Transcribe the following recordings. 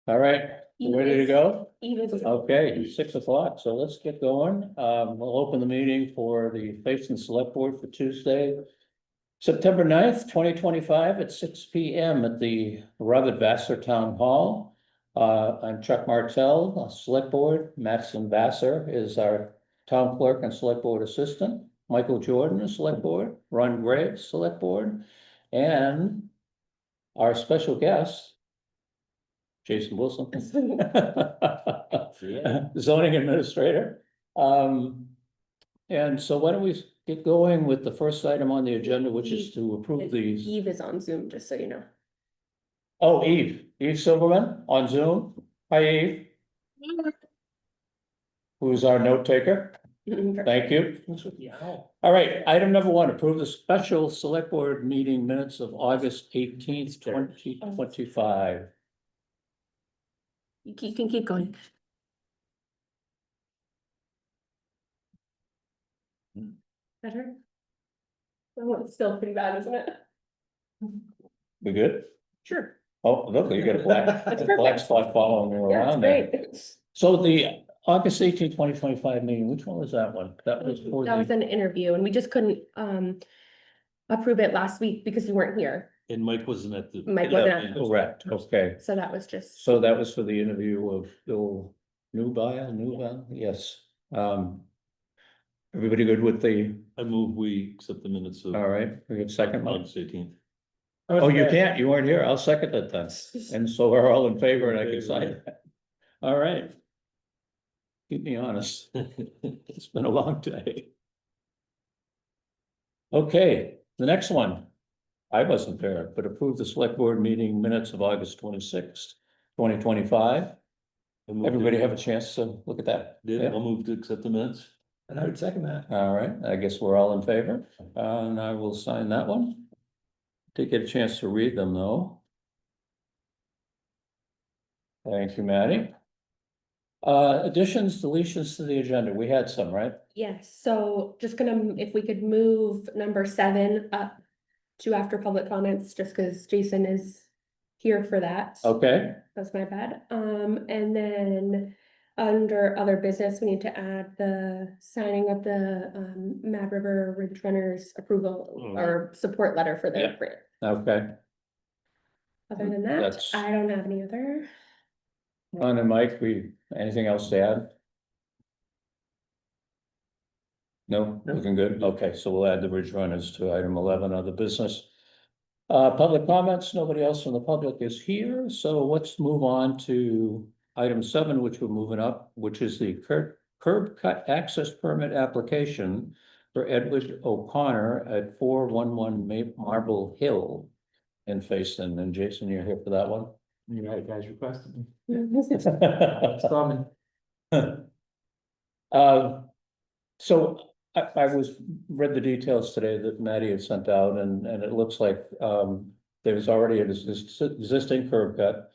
All right, you ready to go? Even. Okay, 6 o'clock, so let's get going. We'll open the meeting for the Facein Select Board for Tuesday, September 9th, 2025 at 6 p.m. at the Rutherford Vassar Town Hall. I'm Chuck Martell, Select Board. Madison Vassar is our Town Clerk and Select Board Assistant. Michael Jordan is Select Board. Ron Graves, Select Board. And our special guest, Jason Wilson. Zoning Administrator. And so why don't we get going with the first item on the agenda, which is to approve these. Eve is on Zoom, just so you know. Oh, Eve Silverman on Zoom. Hi, Eve. Who's our note taker. Thank you. All right, item number 1, approve the special select board meeting minutes of August 18th, 2025. You can keep going. Better? Oh, it's still pretty bad, isn't it? We good? Sure. Oh, look, you got a black, That's black perfect. spot following you Yeah, around it's there. great. So the August 18th, 2025 meeting, which one was that one? That was for That was the, an interview and we just couldn't approve it last week because you weren't here. And Mike wasn't at the. Mike wasn't at- correct, okay. So that was just. So that was for the interview of Bill Newbile, yes. Everybody good with the, I move we accept the minutes of. all right, we have second one. August 18th. Oh, you can't, you weren't here, I'll second that then. And so we're all in favor and I can sign it. All right. Keep me honest, it's been a long day. Okay, the next one. I wasn't there, but approve the select board meeting minutes of August 26th, 2025. Everybody have a chance to look at that? Yeah, I'll move to accept the minutes. And I would second that. All right, I guess we're all in favor, and I will sign that one. Did get a chance to read them though. Thank you, Maddie. Additions, deletions to the agenda, we had some, right? Yes, so just gonna, if we could move number 7 up to after public comments, just because Jason is here for that. Okay, That's my bad. And then under other business, we need to add the signing of the Mad River Ridge Runners approval or support letter for their Yeah. grant. okay. Other than that, That's- I don't have any other. Ron and Mike, anything else to add? No, looking good, okay, so we'll add the Ridge Runners to item 11 other business. Public comments, nobody else from the public is here, so let's move on to item 7, which we're moving up, which is the curb cut access permit application for Edward O'Connor at 411 Marble Hill in Facein, and Jason, you're here for that one? You right, guys requested me. Uh, Storming. So I read the details today that Maddie had sent out and it looks like, there's already an existing curb cut.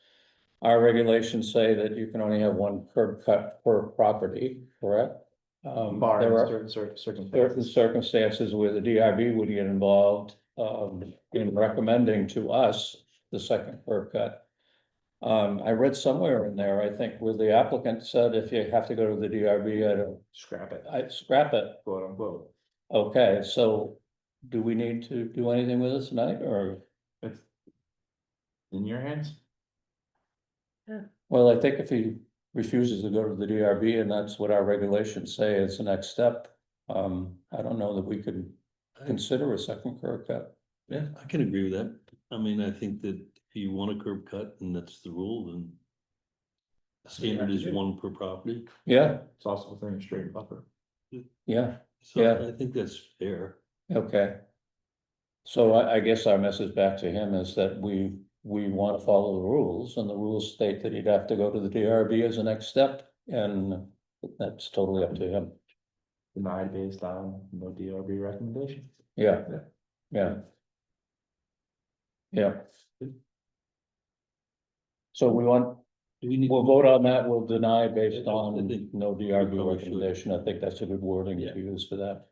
Our regulations say that you can only have one curb cut per property, correct? There are Certain certain circumstances. circumstances where the DRB would get involved, in recommending to us the second curb cut. I read somewhere in there, I think, where the applicant said if you have to go to the DRB, Scrap it, I scrap it. quote unquote. Okay, so do we need to do anything with this tonight or? It's in your hands. Well, I think if he refuses to go to the DRB and that's what our regulations say, it's the next step. I don't know that we could consider a second curb cut. Yeah, I can agree with that. I mean, I think that if you want a curb cut and that's the rule, then. The standard is one per property, Yeah, It's also within a straight buffer. yeah, so Yeah. I think that's fair. okay. So I guess our message back to him is that we want to follow the rules and the rules state that he'd have to go to the DRB as a next step. And that's totally up to him. Denied based on no DRB recommendation. Yeah, yeah. Yeah. So we want, Do we need? we'll vote on that, we'll deny based I on think no we DRB probably should. recommendation, I think that's a good wording Yeah. to use for that.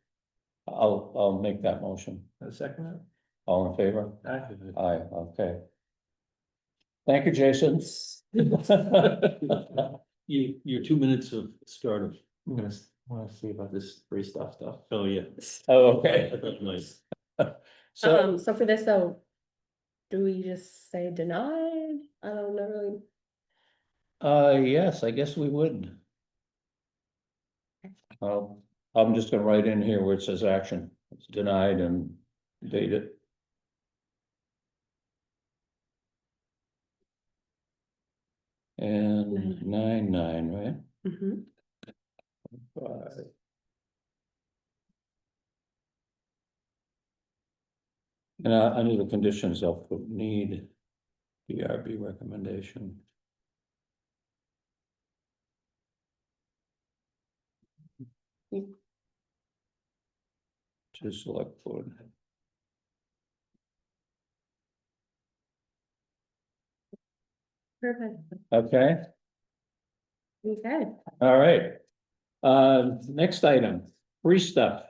I'll make that motion, A second. all in favor? Aye. Aye, okay. Thank you, Jason. Your 2 minutes of stardom. I'm gonna, wanna see about this free stuff. Oh, yeah. Oh, okay. Nice. So, So for this, though, do we just say denied? I don't know really. yes, I guess we would. I'm just gonna write in here where it says action, it's denied and date it. And 9/9, right? Mhm. Five. And under the conditions, I'll put need PRB recommendation. Mm. To select board. Perfect. Okay, Okay. all right. Next item, free stuff.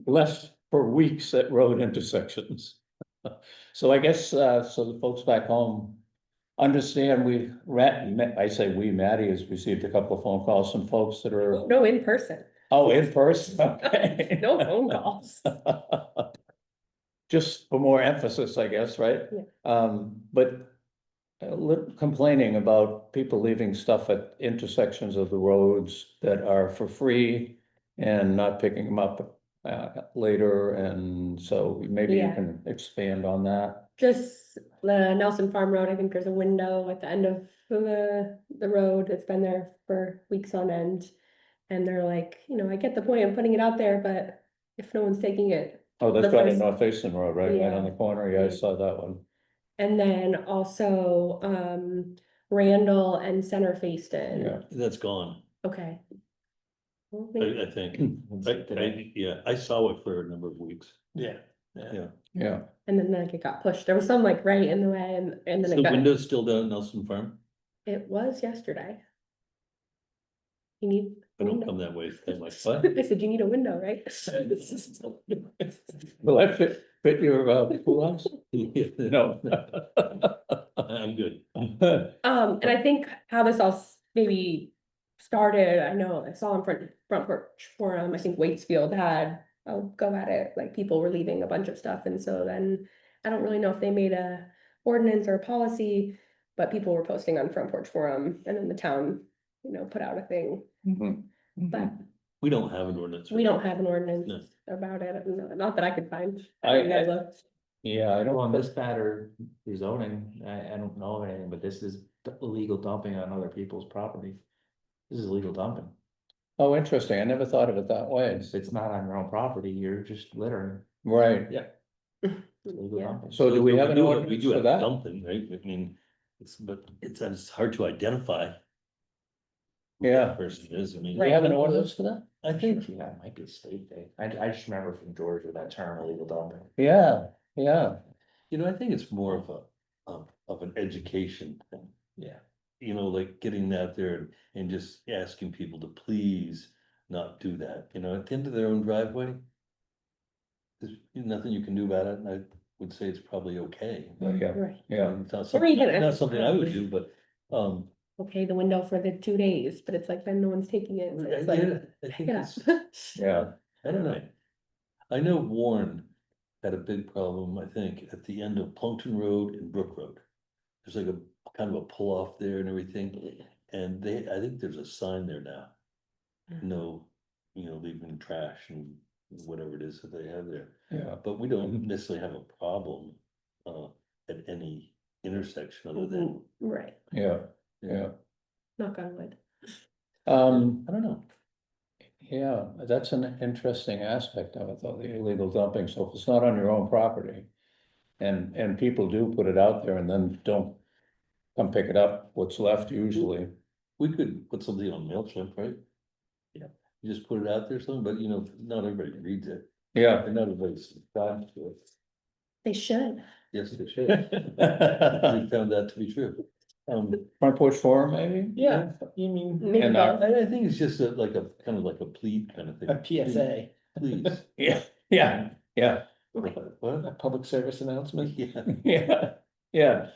Left for weeks at road intersections. So I guess, so the folks back home understand I say we, Maddie has received a couple of phone calls from folks that are, No, in person. oh, in person, okay. No phone calls. Just for more emphasis, I guess, right? Yeah. But complaining about people leaving stuff at intersections of the roads that are for free and not picking them up later, and so maybe you Yeah. can expand on that. Just the Nelson Farm Road, I think there's a window at the end of the road that's been there for weeks on end. And they're like, I get the point of putting it out there, but if no one's taking it. Oh, that's The right, on first- North Facein Road, right on Yeah. the corner, yeah, I Yeah. saw that one. And then also, Randall and Center Facein. Yeah, That's gone, Okay. Well, maybe- I think. Yeah, I saw it for a number of weeks. Yeah. Yeah. yeah. And then like it got pushed. There was some like right in the way and Is then the it got, window still down at Nelson Farm? it was yesterday. You need. I a don't window? come that way. I'm like, what? I said, you need a window, right? Will that fit your pool house? No. I'm good. And I think how this all maybe started, I know I saw on front porch forum, I think Waitsfield had a go at it, like people were leaving a bunch of stuff, and so then I don't really know if they made a ordinance or a policy, but people were posting on front porch forum, and then the town, put out a thing, Mhm, but mhm. We don't have an ordinance. we don't have an ordinance No. about it, not that I could find. I- You guys looked. Yeah, I Well, on don't, this matter, rezoning, I don't know of anything, but this is illegal dumping on other people's property. This is illegal dumping. oh, interesting, I never thought of it that way. If it's not on your own property, you're just littering. Right, It's illegal Yeah. dumping. so do we have an We ordinance do for have that? something, right? I mean, it's hard to identify. who Yeah. that person is, I mean. Do we have an ordinance for that? I think, Yeah, it might be a state thing. I just remember from Georgia that term illegal dumping. Yeah, yeah, I think it's more of an education thing. Yeah. Like getting out there and just asking people to please not do that, at the end of their own driveway. There's nothing you can do about it, and I would say it's probably okay. but, yeah, Right, yeah. It's not Or even something, not if- something I would do, but, okay, the window for the 2 days, but it's like then no one's taking it, so it's like. yeah, I pick think it up. it's, Yeah, I don't know. I know Warren had a big problem, I think, at the end of Plunkton Road and Brook Road. There's like a kind of a pull off there and everything, and I think there's a sign there now. No, leaving trash and whatever it is that they have there, yeah, but we don't necessarily have a problem, at any intersection other than, Right, yeah, yeah. knock on wood. Um, I don't know. yeah, that's an interesting aspect of it, though, the illegal dumping, so if it's not on your own property. And people do put it out there and then don't come pick it up, what's left usually. We could put something on MailChimp, right? Yeah. You just put it out there, something, but not everybody reads it, Yeah. and not everybody's subscribed to it. They should. Yes, they should. We found that to be true. Front porch forum, maybe? Yeah, you mean Maybe And, both. I think it's just like a kind of like a plead kind of thing. a PSA, Please. Yeah, yeah, yeah, What? a public service announcement? Yeah. yeah, yeah.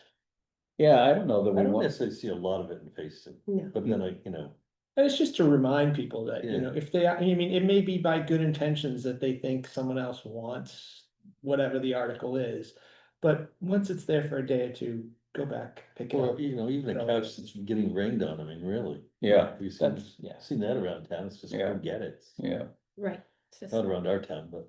Yeah, I don't know that I we don't want, necessarily see a lot of it in Facein, No. but then I, you know, And it's just to remind people that, you Yeah. know, if they, I mean, it may be by good intentions that they think someone else wants whatever the article is. But once it's there for a day or two, go back, pick it or, up. you know, even a couch that's getting rained on, I mean, really. yeah, We've seen, that's, yeah, seen that around town, it's just Yeah. forget it. yeah, Right. It's just- Not around our town, but.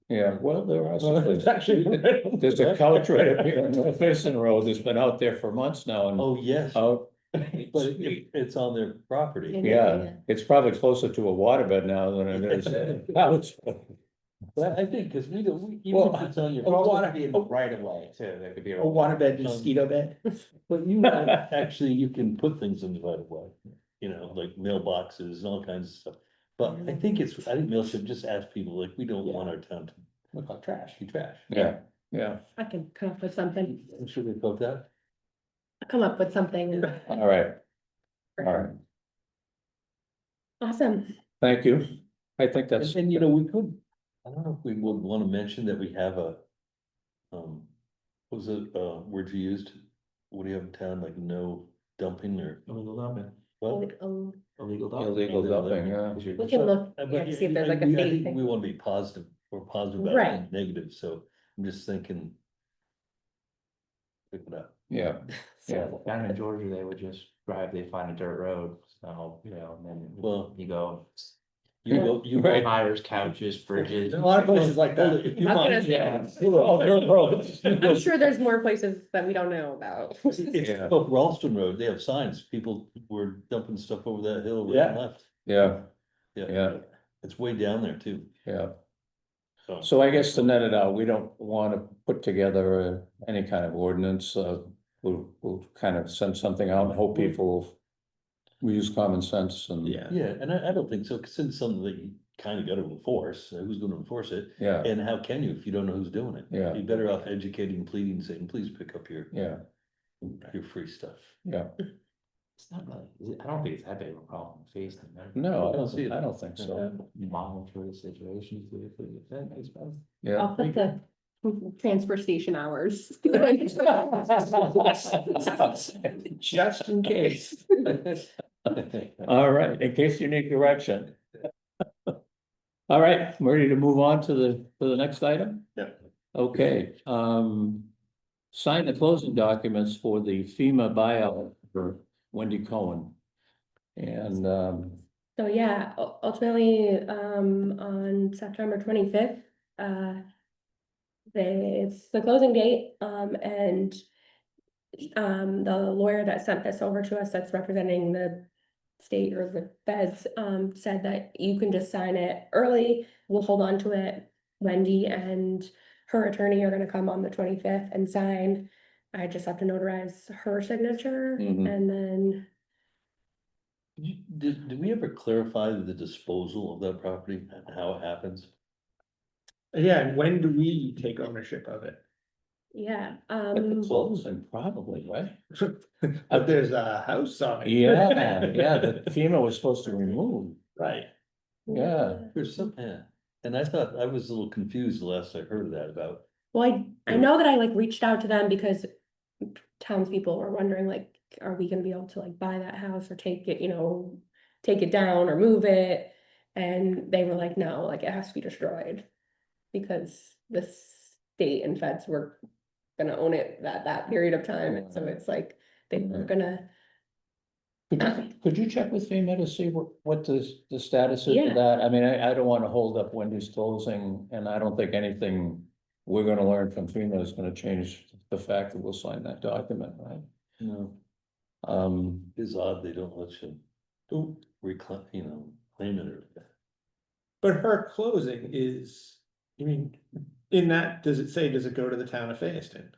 yeah, well, there are some Well, places. it's actually. There's a couch right up here on North Mason Road that's been out there for months now and Oh, yes, out. but it's on their property. Yeah, it's probably closer to a waterbed now than it is a couch. But I think, cause we don't, even Well, if it's on your. Well, water- Be in the right of way too, there could be. A waterbed, mosquito bed. But you, actually, you can put things in the right of way, you know, like mailboxes and all kinds of stuff. But I think mail should just ask people, like, we don't want our town to Look like trash. be trash. Yeah, yeah, I can come up with something, Should we vote that? come up with something. all right, all right, Awesome. thank you. I think that's, And, you know, we could, I don't know if we would wanna mention that we have a. What was it, word you used? What do you have in town, like no dumping or Illegal dumping, what? illegal dumping. illegal dumping, yeah. We can look, yeah, to see if there's like a I state think thing. we wanna be positive, or positive about it Right. and negative, so I'm just thinking. Pick it up. Yeah, yeah, So down in Georgia, they would just drive, they find a dirt road, so, you know, and then Well- you go. You Right. Tires, couches, fridges. A lot of places like Hold that. it, if you I'm want, gonna say- yeah. Oh, dirt roads. I'm sure there's more places that we don't know about. It's Yeah. up Ralston Road, they have signs, people were dumping stuff over that hill right and Yeah. left. Yeah, Yeah, yeah, it's way down there too, yeah. so. So I guess to net it out, we don't want to put together any kind of ordinance, we'll kind of send something out and hope people will use common sense and. Yeah. Yeah, and I don't think so, cause it's something that you kinda gotta enforce, who's gonna enforce it? Yeah, And how can you if you don't know who's doing it? Yeah. You're better off educating, pleading, saying, please pick up yeah, your free stuff. yeah. It's not really, I don't think it's that big of a problem facing them. No, I don't see it. I don't think so. Monitor the situation, see if it makes sense. Yeah. I'll put the transfer station hours. Just in case. All right, in case you need direction. All right, I'm ready to move on to the next item? Yeah. Okay, sign the closing documents for the FEMA buyout for Wendy Cohen. And, So yeah, ultimately, on September 25th, it's the closing date, and the lawyer that sent this over to us that's representing the state or the feds, said that you can just sign it early, we'll hold on to it. Wendy and her attorney are gonna come on the 25th and sign. I just have to notarize her signature Mhm. and then, Did we ever clarify the disposal of that property and how it happens? Yeah, and when do we take ownership of it? yeah, at the closing, probably, right? But there's a house on it. Yeah, yeah, that FEMA was supposed to remove, Right. yeah. There's some, yeah, and I thought, I was a little confused the last I heard of that about. Well, I Yeah. know that I like reached out to them because townspeople were wondering like, are we gonna be able to like buy that house or take it, take it down or move it? And they were like, no, like it has to be destroyed. Because the state and feds were gonna own it that period of time, and so it's like, they were gonna. Could you check with FEMA to see what the status is Yeah. of that? I mean, I don't wanna hold up Wendy's closing, and I don't think anything we're gonna learn from FEMA is gonna change the fact that we'll sign that document, right? No. Um, It's odd they don't let you reclaim, claim it or. But her closing is, I mean, in that, does it go to the town of Fayetteville?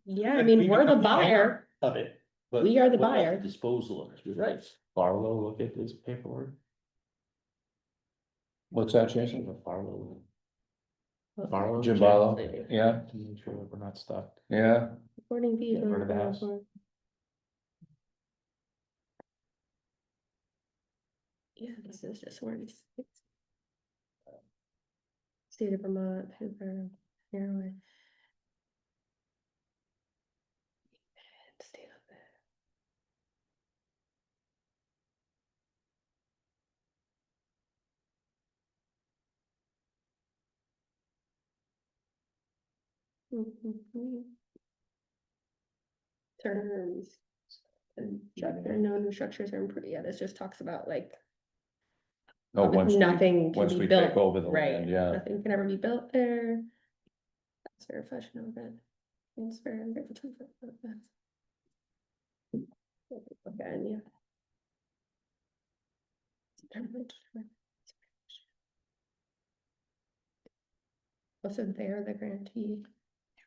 Yeah, I Like, mean, we we're the become the owner buyer, Of it. But We are the what about buyer. Disposal of it. Right. Barlow, look at this paperwork. what's that, Jason? Barlow. Barlow. Jim Barlow, yeah, To make sure that we're not stuck. yeah, recording fees. Yeah, for the house. Yeah, this is just where it's. State of Vermont, Hoover, Fairway. Terms. And no new structures are improved, yeah, this just talks about like. Oh, once we- Nothing can once be we built, take over the right, land, yeah. nothing can ever be built there. That's very fashion of it. It's very. Again, yeah. Wasn't there the grantee? You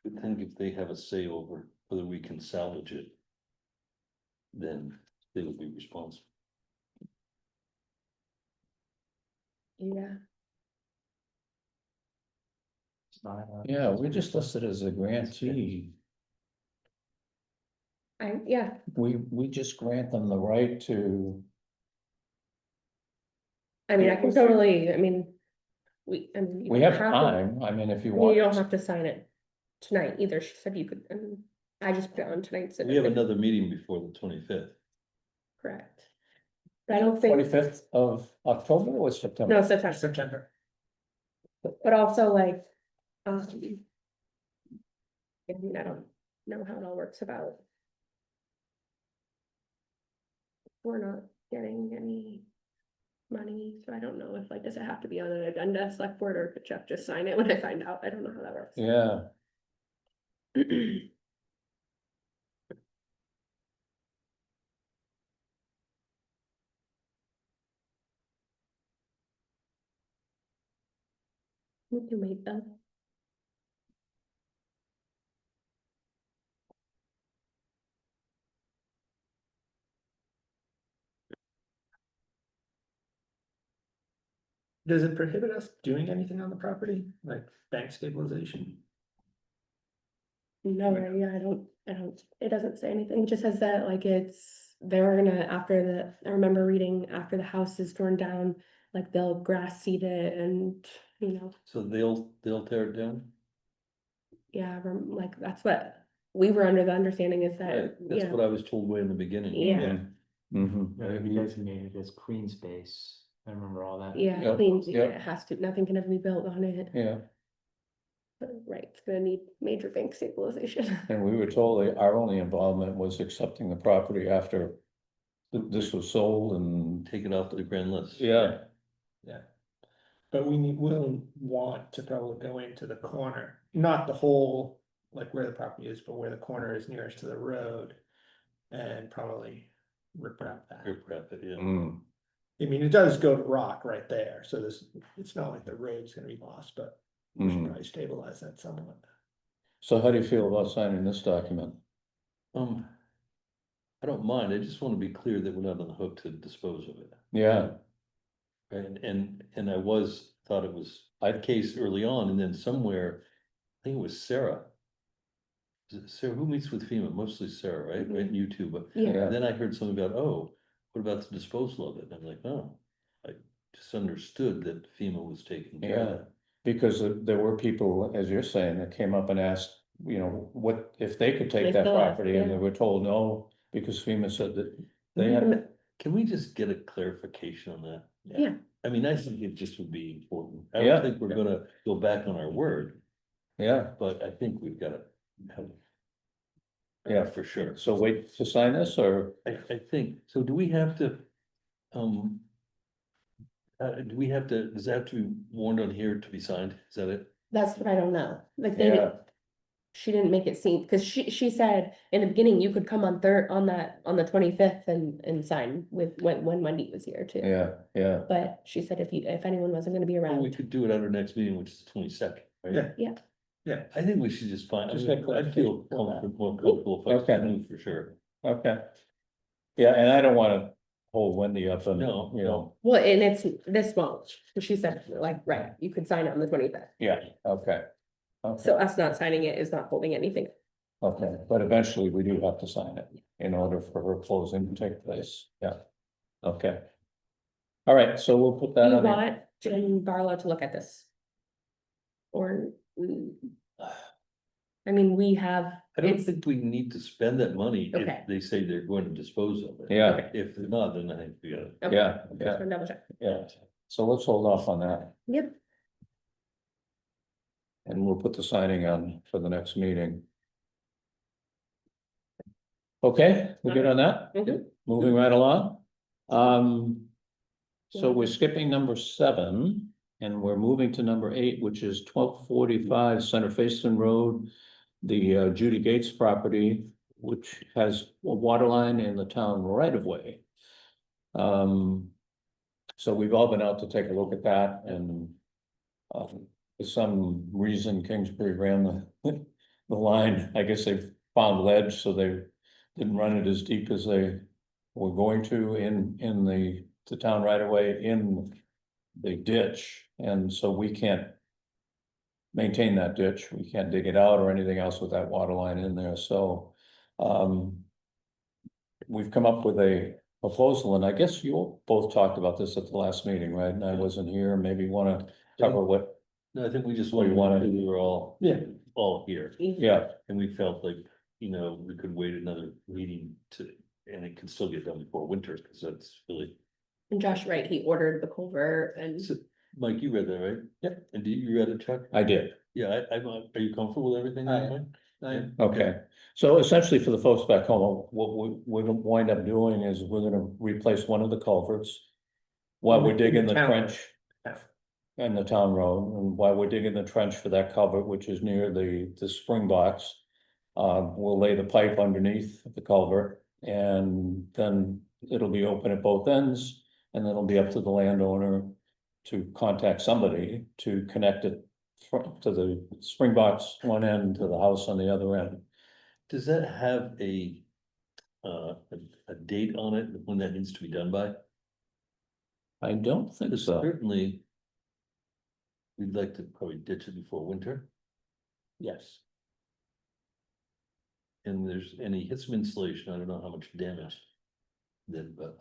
would think if they have a say over whether we can salvage it, then they would be responsible. Yeah, It's not, Yeah, we're just listed as a grantee. yeah, We just grant them the right to, I mean, I can totally, I mean. I mean. you we don't have to- time, I mean, if you I mean, you don't want. have to sign it tonight either, she said you could, I just put it on tonight's. We have another meeting before the 25th. Correct. But I don't think, 25th of October or September? no, September, September. but also like, I mean, I don't know how it all works about. We're not getting any money, so I don't know if like, does it have to be on an agenda, select board, or could Jeff just sign it when I find out? I don't know how that works. Yeah, We can wait though. Does it prohibit us doing anything on the property, like bank stabilization? No, yeah, I don't, it doesn't say anything, it just says that like they're gonna, after I remember reading, after the house is torn down, like they'll grass seed it and, you know, So they'll tear it down? yeah, like, that's what we were under the understanding is Right, that, that's yeah, what I was told way in the beginning. Yeah. mhm. It'd be designated as green space, I remember all that. yeah, Yep, clean, yep. it has to, nothing can ever be built on it. Yeah, But, right, it's gonna need major bank stabilization. and we were told that our only involvement was accepting the property after this was sold and, Take it off the grand list. yeah, Yeah. But we'll want to probably go into the corner, not the whole, like where the property is, but where the corner is nearest to the road. And probably rip wrap that. Rip wrap it, yeah. mm, I mean, it does go to rock right there, so it's not like the road's gonna be lost, but we should Mhm. probably stabilize that somewhat. So how do you feel about signing this document? I don't mind, I just wanna be clear that we're not on the hook to dispose of it. Yeah, And I thought it was the case early on, and then somewhere, I think it was Sarah. Is it Sarah, who meets with FEMA? Mostly Sarah, right? Right, and you too, but Yeah, yeah, then I heard something about, oh, what about the disposal of it? And I'm like, oh, I just understood that FEMA was taking care of yeah, that. because there were people, as you're saying, that came up and asked, you know, what, if they could take They that still ask, property, and yeah. they were told no, because FEMA said that they had, Can we just get a clarification on that? yeah, I mean, I think it just would be important. I Yeah. don't think we're gonna go back on our word, yeah, but I think we've gotta have. Yeah. For sure. so wait to sign this, or? I think, so do we have to, do we have to, does that have to be warned on here to be signed? Is that it? that's what I don't know, like Yeah. she didn't make it seem, cause she said in the beginning, you could come on on the 25th and sign with, when Wendy was here too. Yeah, yeah, But she said if anyone wasn't gonna be Or we around, could do it at our next meeting, which is the 22nd, right? Yeah. Yeah. Yeah. I think we should just find, Just I get mean, I'd feel clarification on that. more comfortable if I Okay. knew for sure. okay. Yeah, and I don't wanna hold Wendy up and, No, you know, well, and it's this won't, she said, like, right, you could sign it on the 25th. yeah, okay. Okay, So us not signing it is not holding anything. okay, but eventually we do have to sign it in order for her closing to take place, yeah, okay. All right, so we'll put that You on there. want Jen Barlow to look at this? Or, I mean, we have, I don't it's, think we need to spend that money Okay. if they say they're going to dispose of it. Yeah. If they're not, then I think we gotta. okay, Yeah, just yeah, wanna double check. yeah, so let's hold off on that. Yep, And we'll put the signing on for the next meeting. Okay, we good on that? Mhm. Moving right along. So we're skipping number 7 and we're moving to number 8, which is 1245 Center Facein Road. The Judy Gates property, which has a water line in the town right of way. So we've all been out to take a look at that and for some reason Kingsbury ran the the line. I guess they found ledge, so they didn't run it as deep as they were going to in the town right away in the ditch, and so we can't maintain that ditch. We can't dig it out or anything else with that water line in there, so we've come up with a proposal, and I guess you both talked about this at the last meeting, right? And I wasn't here, maybe wanna cover what, No, I think we just What do wanted, you wanna- we were all, Yeah. all here, yeah, and we felt like, you know, we could wait another meeting to, and it can still get done before winter, because that's really. And Josh, right, he ordered the culvert and So, Mike, you read that, right? Yep. And you read it, Chuck? I did. Yeah, are you comfortable with everything? I am. Mike? I- Okay, so essentially for the folks back home, what we're gonna wind up doing is we're gonna replace one of the culverts. While we're digging the Town road. trench Yeah. in the town road, and while we're digging the trench for that culvert, which is near the spring box. We'll lay the pipe underneath the culvert and then it'll be open at both ends. And then it'll be up to the landowner to contact somebody to connect it to the spring box one end, to the house on the other end. Does that have a date on it when that needs to be done by? I don't think Because so. certainly. We'd like to probably ditch it before winter, Yes. and hit some insulation, I don't know how much damage. Then, but,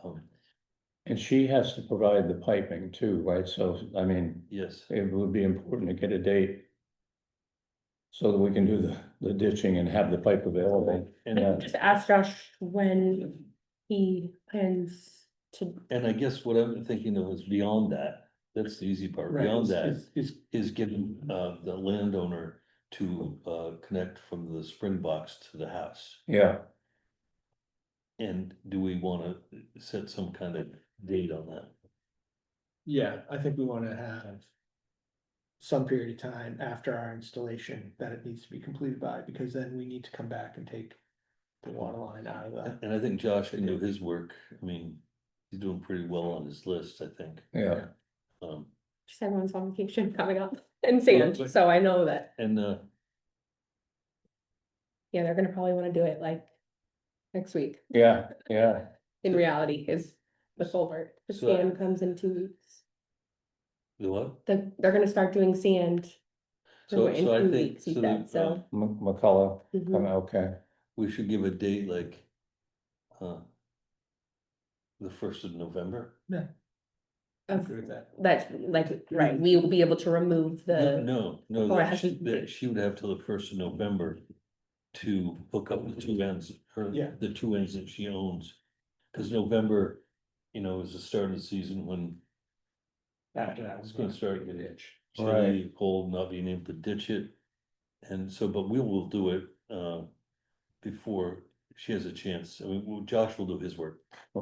And she has to provide the piping too, right? So, I mean, yes, it would be important to get a date. So that we can do the ditching and have the pipe available. and, Yeah. just ask Josh when he plans to, and I guess what I'm thinking of is beyond that, that's the easy part, Right, beyond is- that. is- Is giving the landowner to connect from the spring box to the house. Yeah, And do we wanna set some kind of date on that? Yeah, I think we wanna have. Some period of time after our installation that it needs to be completed by, because then we need to come back and take. The water line out of the. And I think Josh can do his work, I mean, he's doing pretty well on his list, I think. yeah. just everyone's on vacation coming up in sand, but- so I know that, And yeah, they're gonna probably wanna do it like. Next week, Yeah, yeah, in reality, is the culvert, the So- sand comes in 2 weeks, the what? they're gonna start doing sand. So, in so I 2 think, weeks, he so said, that, so. McCullough, Mhm. okay, we should give a date like. The 1st of November? Of- Agree with that. That, like, right, we will be able to remove the, No, or it that has she, to- that she would have till the 1st of November. To hook up the two ends, Yeah. the two ends that she owns. Cause November, you know, is the start of the season when After that. it's gonna start getting ditch. chilly, cold, not being able to ditch it. And so, but we will do it, before she has a chance. I mean, Josh will do his work. I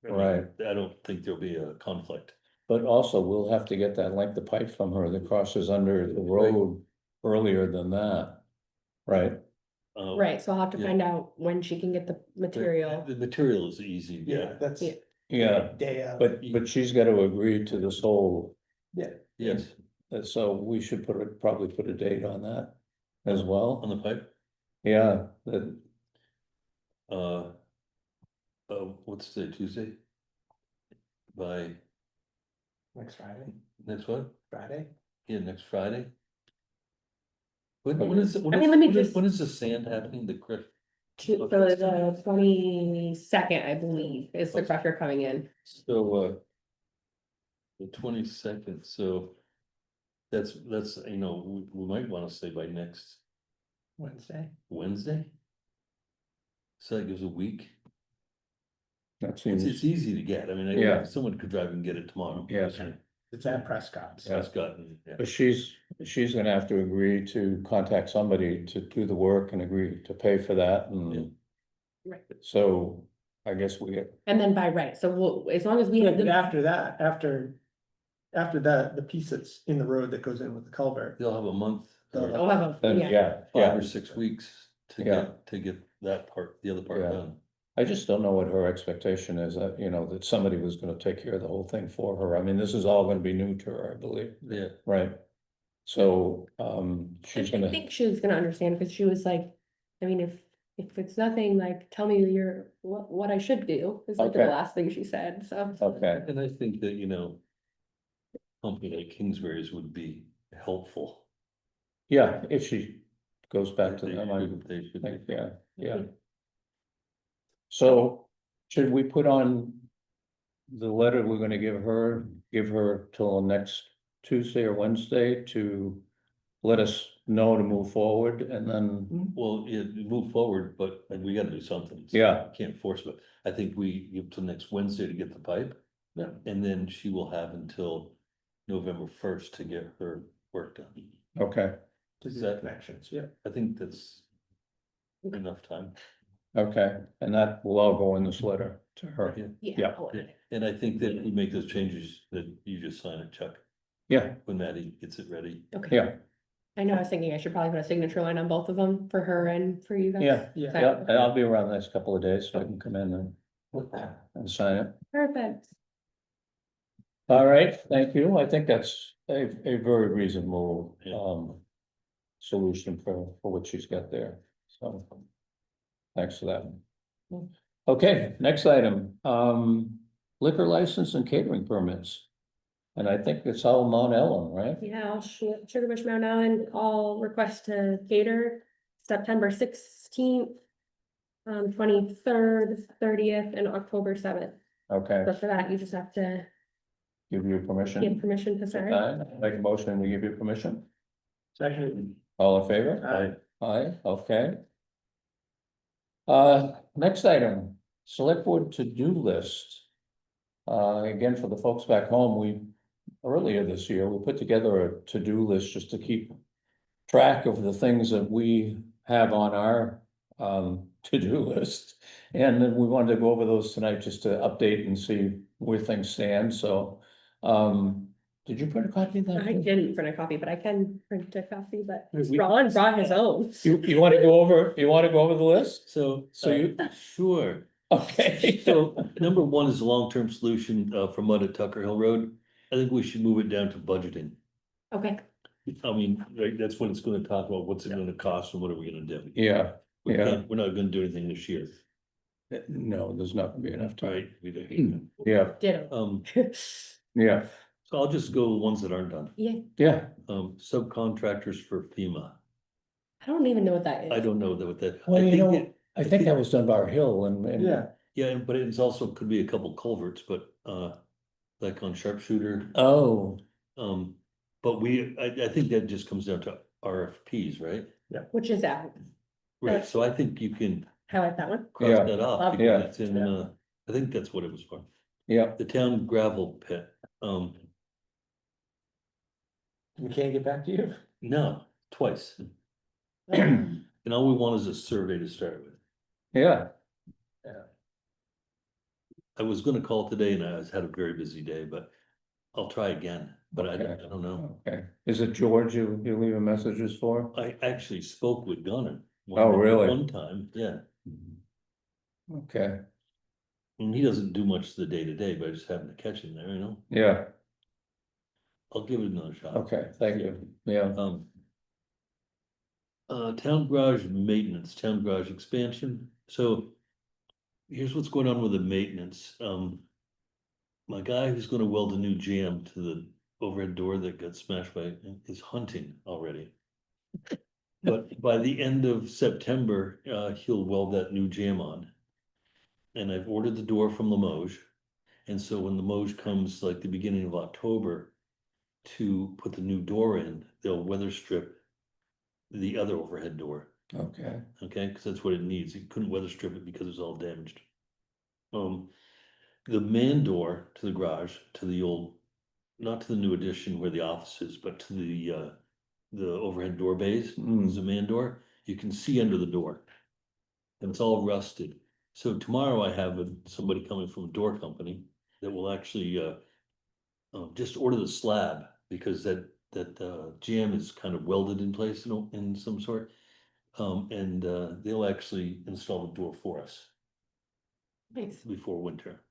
mean, Right. I don't think there'll be a conflict. but also we'll have to get that length of pipe from her that crosses under the road earlier than that. Right, right, so I'll have to Yeah. find out when she can get the material. The material is easy, Yeah, that's. Yeah. yeah, Day of. but she's gotta agree to this whole, yes, so we should probably put a date on that as on well. the pipe. Yeah, that, Uh. What's today, Tuesday? By Next Friday, next what? Friday, Yeah, next Friday? When Yeah. is, it- when I mean, is, let me when is, just- when is the sand happening, the crush? So the 22nd, I believe, is the crusher coming in. So, the 22nd, so. That's, you know, we might wanna say by next Wednesday. Wednesday? So that gives a week, that it's seems, easy to get, I mean, Yeah. someone could drive and get it tomorrow. Yeah. It's at Prescott's. Yeah. It's gotten, yeah. But she's gonna have to agree to contact somebody to do the work and agree to pay for that, and Right. so I guess we, And then by right, so we'll, as long as we Yeah, have but the, after that, after that, the piece that's in the road that goes in with the culvert. They'll have a month or oh, have a, then, yeah, yeah, 5 or yeah. 6 weeks Yeah. to get that part, the other part Yeah. done. I just don't know what her expectation is, that, you know, that somebody was gonna take care of the whole thing for her. I mean, this is all gonna be new to her, I believe, Yeah, right? So, she's I gonna, think she was gonna understand, because she was like, I mean, if it's nothing, like, tell me what I should do, is like the Okay. last thing she said, so. okay, and I think that, you know, a company like Kingsbury's would be helpful. yeah, if she goes back to them, I They should think, be. yeah, yeah. So, should we put on the letter we're gonna give her till next Tuesday or Wednesday to let us know to move forward, and then, Well, yeah, move forward, but we gotta do something. So Yeah. Can't force, but I think we give till next Wednesday to get the pipe. Yeah. And then she will have until November 1st to get her work done. okay, To do Is the that- connections, yeah. I think that's enough time. okay, and that will all go in this letter to her. Yeah. Yeah. I'll add it. And I think that we make those changes, that you just sign it, Chuck, Yeah, when Maddie gets it ready. Okay, yeah, I know, I was thinking I should probably put a signature line on both of them, for her and for you guys. yeah, Yeah. So- yeah, and I'll be around the next couple of days, so I can come in and sign it. Perfect. All right, thank you. I think that's a very reasonable, Yeah. solution for what she's got there, so. Thanks for that. Okay, next item, liquor license and catering permits. And I think it's all Mount Ellen, right? Yeah, Sugar Bush Mount Allen, all request to cater September 16th. 23rd, 30th, and October 7th. Okay, So for that, you just have to give you give permission. permission to start. Make a motion and we give you permission. Second, All in favor? Aye, okay. Next item, select board to-do list. Again, for the folks back home, earlier this year, we put together a to-do list just to keep track of the things that we have on our, to-do list. And then we wanted to go over those tonight just to update and see where things stand, so, did you print a copy of that? I too? didn't print a copy, but I can print a copy, but We- Ron brought his own. You wanna go over the list? So, So you- sure. Okay. So number one is a long-term solution for mud at Tucker Hill Road. I think we should move it down to budgeting. Okay, I mean, right, that's what it's gonna talk about, what's it gonna cost and what are we gonna do? Yeah, yeah. We're not gonna do anything this year, no, there's not gonna be enough time. right? We don't- Yeah, ditto. yeah, So I'll just go with ones that aren't done. Yeah, yeah. Subcontractors for FEMA. I don't even know what that is. I don't know what that. Well, I you think know, it- I think that was done Bar Hill and. yeah, Yeah, but it's also could be a couple culverts, but like on Sharpshooter. Oh, But I think that just comes down to RFPs, right? Which is out. Right, so I think you can Highlight that one. cross Yeah. that off, Love because that. it's in, I think that's what it was for. yeah, The town gravel pit, we can't get back to you. no, twice. And all we want is a survey to start with. yeah, I was gonna call today and I had a very busy day, but I'll try again, but I Okay. don't know. okay. Is it George you leaving messages for? I actually spoke with Gunner. Oh, really? One time, yeah, Okay, and he doesn't do much the day to day, but I just happened to catch him there, you know, yeah, I'll give it another shot. okay, thank you, yeah, Town garage maintenance, town garage expansion, so. Here's what's going on with the maintenance, my guy who's gonna weld a new jamb to the overhead door that got smashed by, is hunting already. But by the end of September, he'll weld that new jamb on. And I've ordered the door from Limoges, and so when Limoges comes like the beginning of October. To put the new door in, they'll weather strip the other overhead door. okay, Okay, because that's what it needs. He couldn't weather strip it because it was all damaged. The man door to the garage, to the old not to the new addition where the office is, but to the overhead door bays, Mm. the man door, you can see under the door. And it's all rusted. So tomorrow I have somebody coming from a door company that will actually, just order the slab, because that jam is kind of welded in place in some sort. And they'll actually install the door for us Nice. before winter.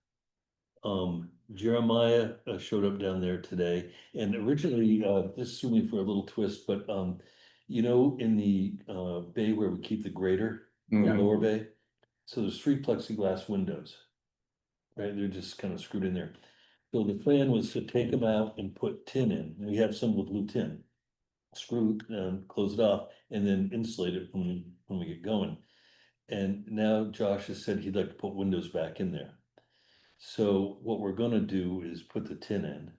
Jeremiah showed up down there today, and originally, this threw me for a little twist, but, you know, in the bay where we keep the grader, the Mhm. lower bay, so there's 3 plexiglass windows. Right, they're just kind of screwed in there. So the plan was to take them out and put tin in, and we have some with blue tin. Screw, close it off, and then insulate it when we get going. And now Josh has said he'd like to put windows back in there. So what we're gonna do is put the tin in.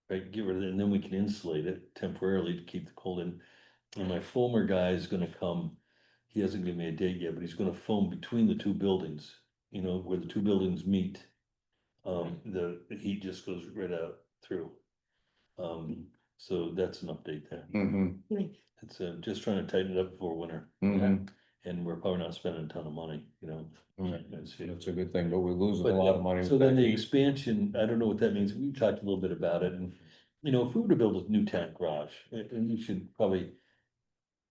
Right, get rid of it, and then we can insulate it temporarily to keep the cold in. And my foamer guy is gonna come, he hasn't given me a date yet, but he's gonna foam between the 2 buildings, you know, where the 2 buildings meet. The heat just goes right out through. So that's an update there. Mhm. It's just trying to tighten it up before winter, Mhm. and we're probably not spending a ton of money, you know. Mm. That's it. That's a good thing, but we're losing a But, lot of money. so with then that the heat. expansion, I don't know what that means, we talked a little bit about it, and, you know, if we were to build a new tank garage, and you should probably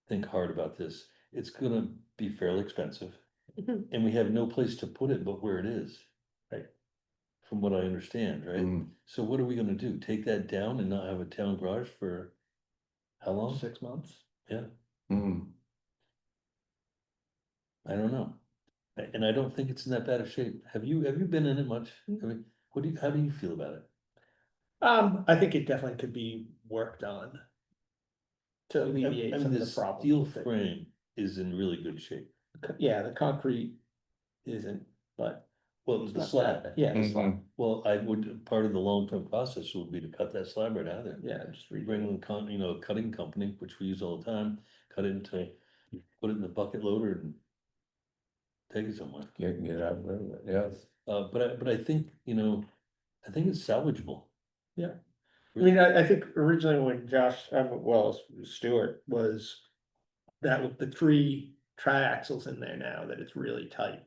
think hard about this, it's gonna be fairly expensive, Mhm. and we have no place to put it but where it is. Right. From what I understand, right? Mm. So what are we gonna do, take that down and not have a town garage for how long? 6 months. Yeah, Mm. I don't know. And I don't think it's in that bad of shape. Have you been in it much? I mean, how do you feel about it? I think it definitely could be worked on. To alleviate I some mean, of the the problems. steel with it. frame is in really good shape. Yeah, the concrete isn't, but. Well, it's the not slab, bad. Yeah, the slab, Mhm. well, I would, part of the long-term process would be to cut that slab right out of there. yeah, just read. Bring in you know, a cutting company, which we use all the time, cut it into, put it in the bucket loader and take it somewhere. Get out of it, yeah. But I think, you know, I think it's salvageable. Yeah. I mean, I think originally when Josh, well, Stuart was, that with the 3 triaxles in there now, that it's really tight.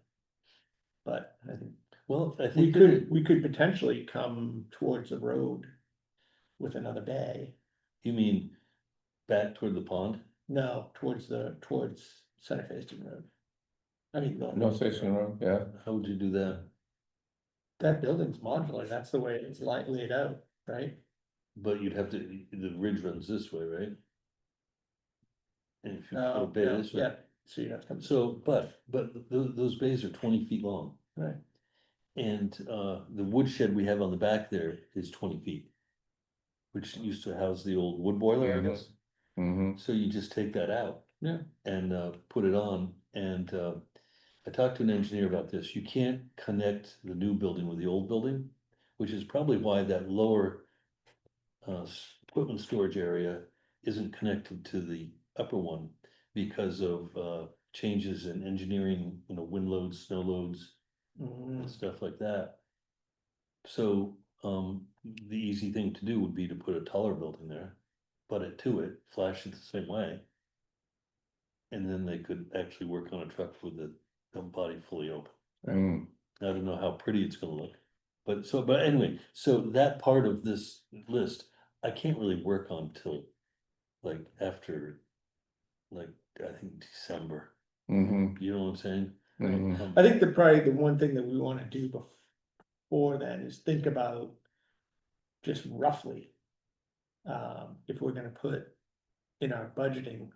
But I think Well, I we think. we could potentially come towards the road with another bay. You mean back toward the pond? No, towards Center Facing Road. I mean, No station road, yeah. How would you do that? that building's modular, that's the way it's laid out, right? But you'd have to, the ridge runs this way, right? And if you put a No, bay this way. yeah, so you have to come. So, but those bays are 20 feet long. Right. And the woodshed we have on the back there is 20 feet. Which used to house the old wood boiler, I Mhm. guess. Mm-hmm. So you just take that out. Yeah. And put it on, and I talked to an engineer about this, you can't connect the new building with the old building. Which is probably why that lower equipment storage area isn't connected to the upper one. Because of changes in engineering, you know, wind loads, snow loads, Mm, and stuff like that. So, the easy thing to do would be to put a taller building there, butt it to it, flash it the same way. And then they could actually work on a truck with the dump body fully open. Mm. I don't know how pretty it's gonna look. But anyway, so that part of this list, I can't really work on till like after, like, I think December, Mm-hmm. you know what I'm saying? Mhm. I think probably the one thing that we wanna do before then is think about. Just roughly. If we're gonna put in our budgeting.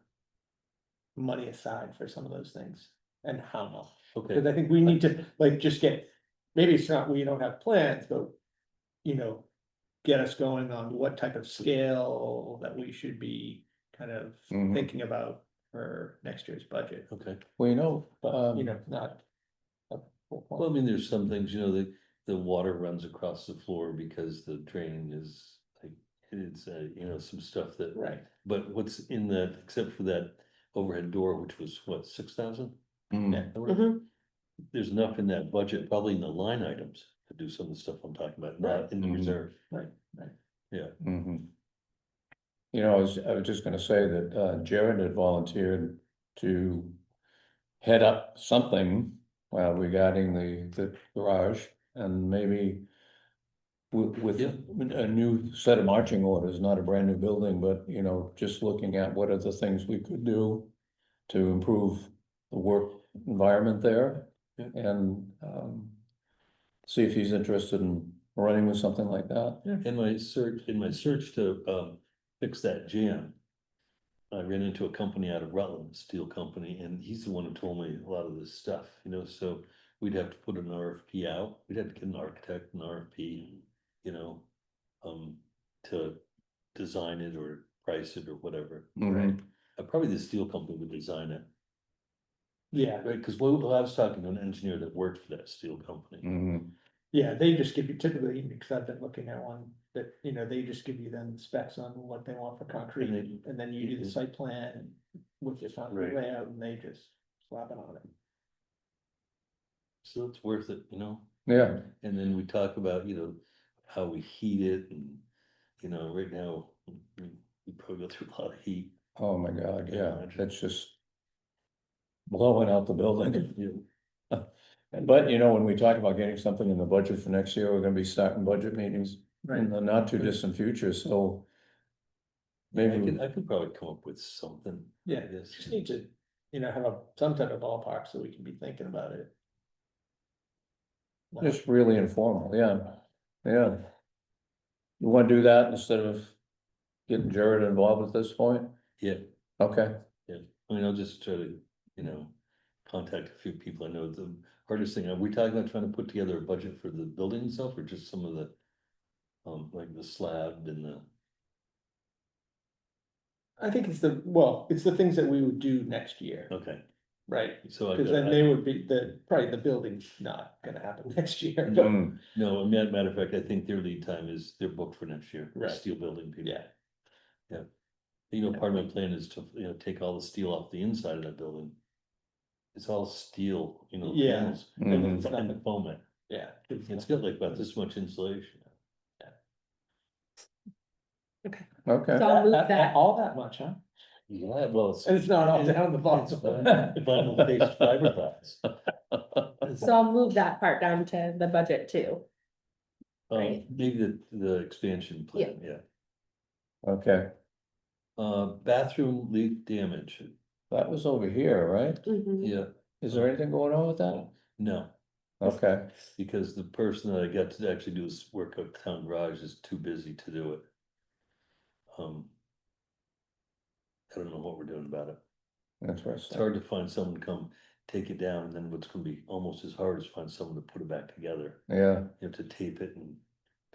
Money aside for some of those things and how much. Okay, Cause I think we need to like just get, maybe it's not, we don't have plans, but. You know, get us going on what type of scale that we should be kind of Mhm. thinking about for next year's budget. okay. Well, you know, But, you know, not. a full Well, I plan. mean, there's some things, you know, the water runs across the floor because the drain is like, it's, you know, some stuff that. Right, But what's in that, except for that overhead door, which was what, 6,000? mm, Mhm. There's enough in that budget, probably in the line items, to do some of the stuff I'm talking about, not in the Mhm. reserve. right, right. Yeah, mhm. You know, I was just gonna say that Jared had volunteered to head up something regarding the garage and maybe with Yeah. a new set of marching orders, not a brand new building, but you know, just looking at what are the things we could do to improve the work environment there Yeah. and see if he's interested in running with something like that. in my search to fix that jam. I ran into a company out of Rutland, a steel company, and he's the one who told me a lot of this stuff, you know, so we'd have to put an RFP out, we'd have to get an architect, an RFP, you know. To design it or price it or whatever. Mhm. Probably the steel company would design it, Yeah, right? Cause I was talking to an engineer that worked for that steel company. Mhm. yeah, they just give you typically, because I've been looking at one that, you know, they just give you then specs on what they want for concrete. And then you do the site plan with your concrete Right. layout and they just slap it on it. So it's worth it, you know? Yeah, And then we talk about, you know, how we heat it and, you know, right now, we probably go through a lot of heat. oh my God, Can yeah, imagine. it's just blowing out the building. Yeah. But you know, when we talk about getting something in the budget for next year, we're gonna be starting budget meetings in the not too distant future, so. Yeah, Maybe, I could probably come up with something. Yeah, I guess. just need to, you know, have some type of ballpark so we can be thinking about it. just really informal, yeah, yeah. You wanna do that instead of getting Jared involved at this point? Yeah, Okay, yeah, I mean, I'll just try to, you know, contact a few people. I know the hardest thing, are we talking about trying to put together a budget for the building itself, or just some of the. Like the slab and the, I think it's it's the things that we would do next year, okay, right? so I Cause got, then they would be, probably the building's not gonna happen next year, but Mm, no, matter of fact, I think their lead time is, they're booked for next year, the Right. steel building people. yeah. You know, part of my plan is to, you know, take all the steel off the inside of that building. It's all steel, you know, Yeah. panels, Mhm. and foam it, Yeah. it's got like about this much insulation. Okay, okay, so I'll move that. All that much, huh? Yeah, well, it's. And it's not all down the bottom. Vinyl based fiberglass. So I'll move that part down to the budget too. Right. Maybe the expansion plan, yeah. okay, Bathroom leak damage, that was over here, right? Mhm. yeah, Is there anything going on with that? no, Okay, because the person that I got to actually do this work at town garage is too busy to do it. I don't know what we're doing about it. It's interesting, hard to find someone to come take it down, and then what's gonna be almost as hard as find someone to put it back together. yeah, You have to tape it and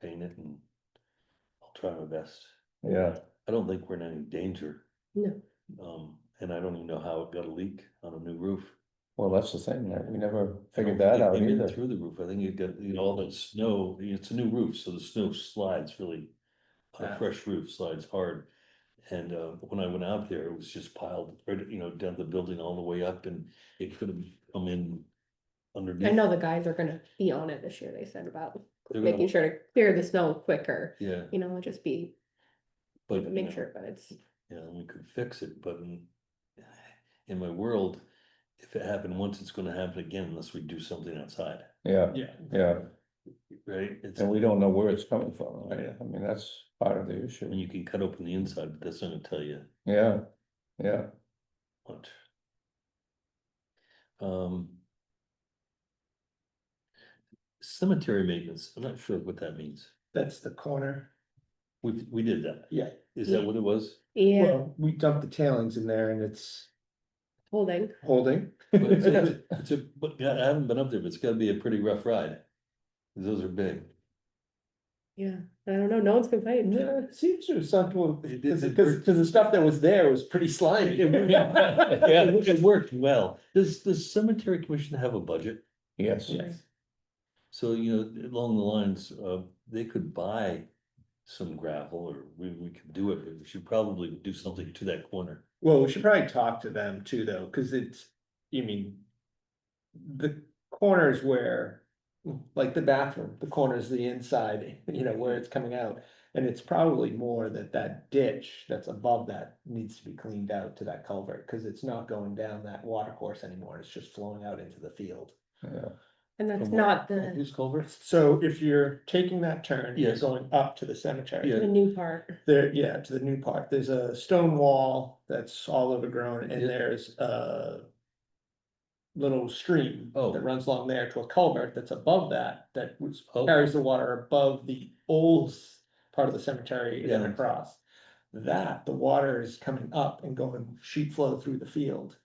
paint it, and I'll try my best. yeah, I don't think we're in any danger. No. And I don't even know how it got a leak on a new roof. well, that's the thing, right? We never I don't figured think that it out came in either. through the roof. I think it got, you know, all that snow, it's a new roof, so the snow slides really. A Yeah. fresh roof slides hard. And when I went out there, it was just piled, right, you know, down the building all the way up, and it could have come in underneath. I know the guys are gonna be on it this year, they said about They're gonna- making sure to clear the snow quicker, Yeah, you know, just be, but you make know, sure, but it's, yeah, we could fix it, but in my world, if it happened once, it's gonna happen again unless we do something outside, Yeah, Yeah. yeah, right? It's, and we don't know where it's coming from, right? I mean, that's part of the and issue, you can cut open the inside, but that's not gonna tell you yeah, yeah. much. Um. Cemetery maintenance, I'm not sure what that means. That's the corner. We did that. Yeah. Is that what it was? yeah, Well, we dumped the tailings in there and it's holding. holding. But but I haven't been up there, but it's gotta be a pretty rough ride. Those are big. Yeah, I don't know, no one's complained. Yeah, it seems to have sunk, It because, did. the stuff that was there was pretty slimy. It worked well. Does the cemetery commission have a budget? Yes, Yes. So, you know, along the lines of, they could buy some gravel, or we could do it, but we should probably do something to that corner. Well, we should probably talk to them too, though, because you mean. The corners where, like the bathroom, the corners, the inside, you know, where it's coming out. And it's probably more that that ditch that's above that needs to be cleaned out to that culvert, cause it's not going down that water course anymore, it's just flowing out into the field. Yeah. And that's From not what? the, Whose culverts? So if you're taking that turn, you're Yes. going up to the cemetery. Yeah. the new part. There, yeah, to the new part, there's a stone wall that's all overgrown, and Yeah. there's a little stream Oh. that runs along there to a culvert that's above that, that Oh. carries the water above the old part of the cemetery and Yeah. across. That, the water is coming up and going sheet flow through the field,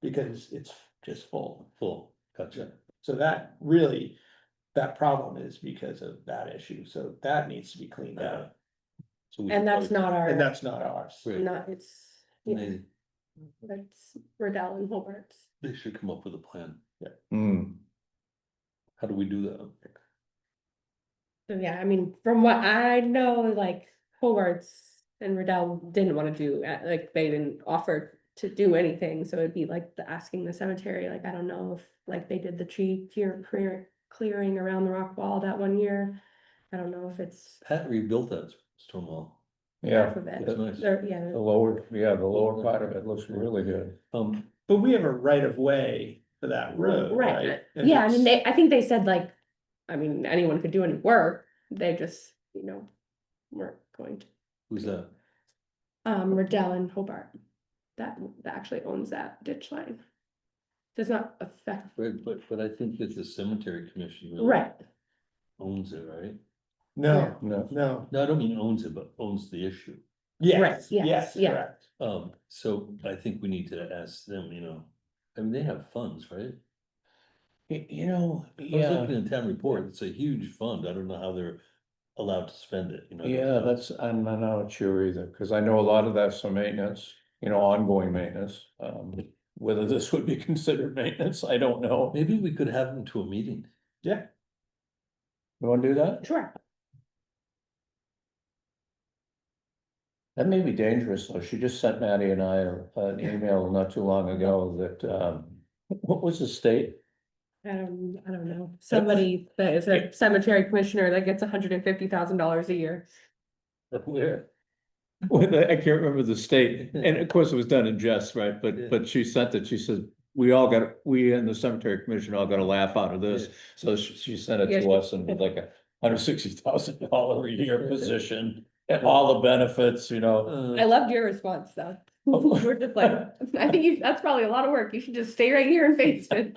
because it's just full. Full, gotcha. So that really, that problem is because of that issue, so that needs to be cleaned out, So we And should that's probably- not our, and that's not ours. Great. not, it's, yeah, They, that's Riddell and Hobart's. they should come up with a plan. Hmm. How do we do that? So yeah, I mean, from what I know, like Hobart's and Riddell didn't wanna do, like, they didn't offer to do anything, so it'd be like the asking the cemetery, like, I don't know if, like, they did the tree clearing around the rock wall that one year. I don't know if it's Pat rebuilt that stone wall. Yeah, half of it, It's nice. yeah, the lower part of it looks really good. But we have a right of way for that road, right? right, And yeah, I mean, it's- I think they said like, I mean, anyone could do any work, they just, weren't going to. Who's that? Riddell and Hobart, that actually owns that ditch line. Does not affect, Right, but I think that the cemetery commission really right, owns it, right? No, No. no, No, I don't mean owns it, but owns the issue. yes, yes, yes, yeah. correct. So I think we need to ask them, I mean, they have funds, right? I was yeah, looking in the town report, it's a huge fund, I don't know how they're allowed to spend it, I don't yeah, know. I'm not sure either, because I know a lot of that's for maintenance, ongoing maintenance. Whether this would be considered maintenance, I don't know. Maybe we could have them to a meeting. Yeah, You wanna do that? Sure. That may be dangerous, though. She just sent Maddie and I an email not too long ago that, what was the state? I don't know, somebody that is a cemetery commissioner that gets $150,000 a year. Where? I can't remember the state, and of course it was done in jest, right? Yeah. But she sent it, she said, we and the cemetery commission all got a laugh out of this. So she sent it Yeah, to she- us and with like $160,000 a year position and all the benefits, I loved your response though. We're just like, I think that's probably a lot of work, you should just stay right here and face it.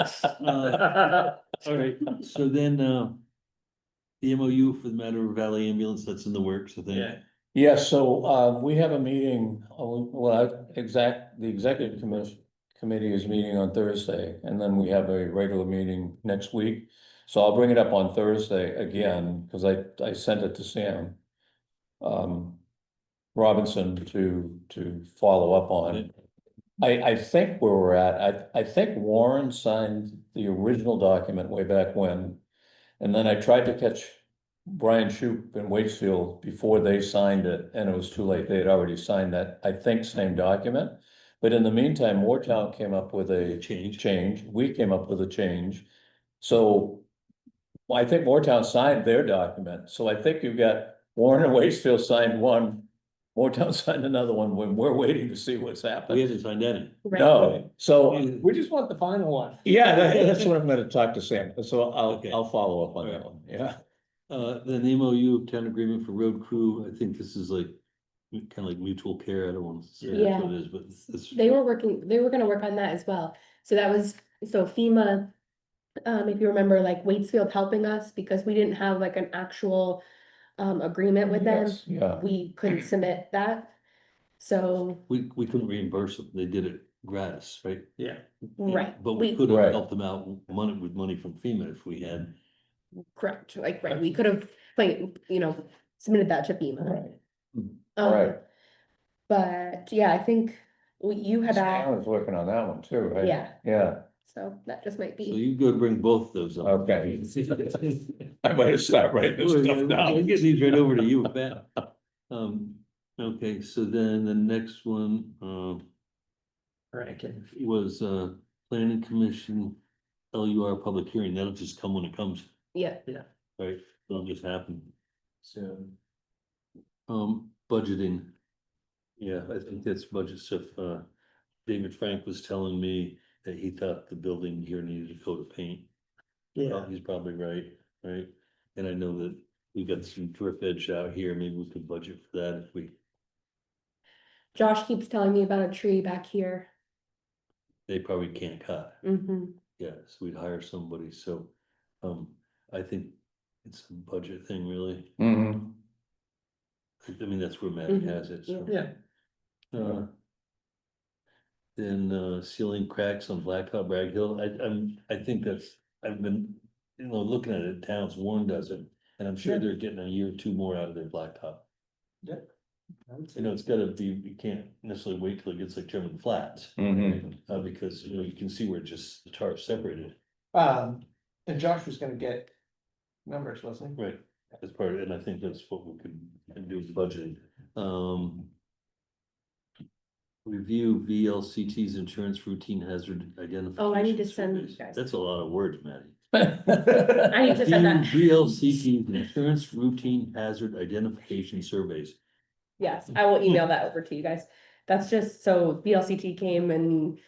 All right, so then, the MOU for the matter of Valley Ambulance, that's in the works, I think. yeah, Yes, so we have a meeting, the executive committee is meeting on Thursday, and then we have a regular meeting next week. So I'll bring it up on Thursday again, because I sent it to Sam Robinson to follow up on. I think where we're at, I think Warren signed the original document way back when. And then I tried to catch Brian Shoup in Waitsfield before they signed it, and it was too late. They had already signed that, I think, same document. But in the meantime, Moortown came up with a change. We came up with a change. So I think Moortown signed their document. So I think you've got Warren and Waitsfield signed one, Moortown signed another one, when we're waiting to see what's We happening. haven't signed any. Right. No, so we just want the final one. yeah, that's what I'm gonna talk to Sam. So Okay. I'll follow up on All that right. one, yeah. Then the MOU of town agreement for road crew, I think this is like, kind of like mutual care, I don't want to say Yeah. that's what it is, but it's. They were gonna work on that as well, so that was, so FEMA. If you remember, like Waitsfield helping us because we didn't have like an actual agreement with them, Yes, yeah, we couldn't submit that. So, We couldn't reimburse them, they did it gratis, right? Yeah, right, But we could Right. have helped them out with money from FEMA if we had. correct, like, right, we could have, like, submitted that to FEMA. right, Um, right. But yeah, I think you had Sam asked, was working on that one too, right? yeah, Yeah, so that just might So be, you go bring both those up. okay. I might have stopped writing this Well, stuff yeah, down. I'll get these right over to you, Pat. Okay, so then the next one, Rankin. was, planning commission, LUR public hearing, that'll just come when it comes, yeah, right? It'll just happen. Soon. Budgeting. Yeah, I think that's budget stuff. David Frank was telling me that he thought the building here needed a coat of paint. Well, he's probably right, right? And I know that we got some drip edge out here, maybe we could budget for that if we, Josh keeps telling me about a tree back here. they probably can't cut. Mm-hmm. Yeah, so we'd hire somebody, so, I think it's a budget thing, really. Mm-hmm. I mean, that's where Matty Mhm, has it, so. Yeah, Then sealing cracks on Blacktop Bragg Hill, I think that's, I've been, looking at it, towns, one does it. And I'm sure Yeah. they're getting a year or two more out of their blacktop. I would say- It's gotta be, you can't necessarily wait till it gets like German flats. Mm-hmm. Because, you can see where just the tar is separated, And Josh was gonna get numbers, wasn't he? right? As part of, and I think that's what we could do with budgeting. Review VLCT's insurance routine hazard identification. Oh, I need to send surveys. you guys. That's a lot of words, Matty. I need to send that. VLCT insurance routine hazard identification surveys. Yes, I will email that over to you guys. That's just so VLCT came and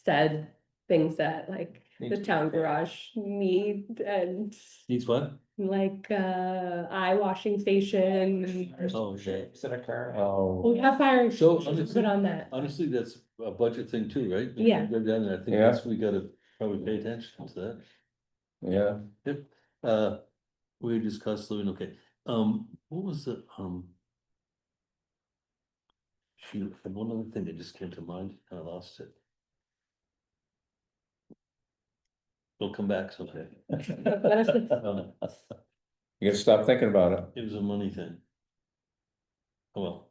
said things that like the Needs to be town fixed. garage need and Needs what? like eye washing station. Oh, okay. Does it occur? Oh, We have fire. So, extinguishers put on that. Honestly, that's a budget thing too, right? If we Yeah. Go down there, I think Yeah. that's, we gotta probably pay attention to that. yeah. Yep, we discussed living, okay, what was the, shoot, and one other thing that just came to mind, and I lost it. It'll come back someday. Let us know. You gotta stop thinking about it. It was a money thing. Oh, well.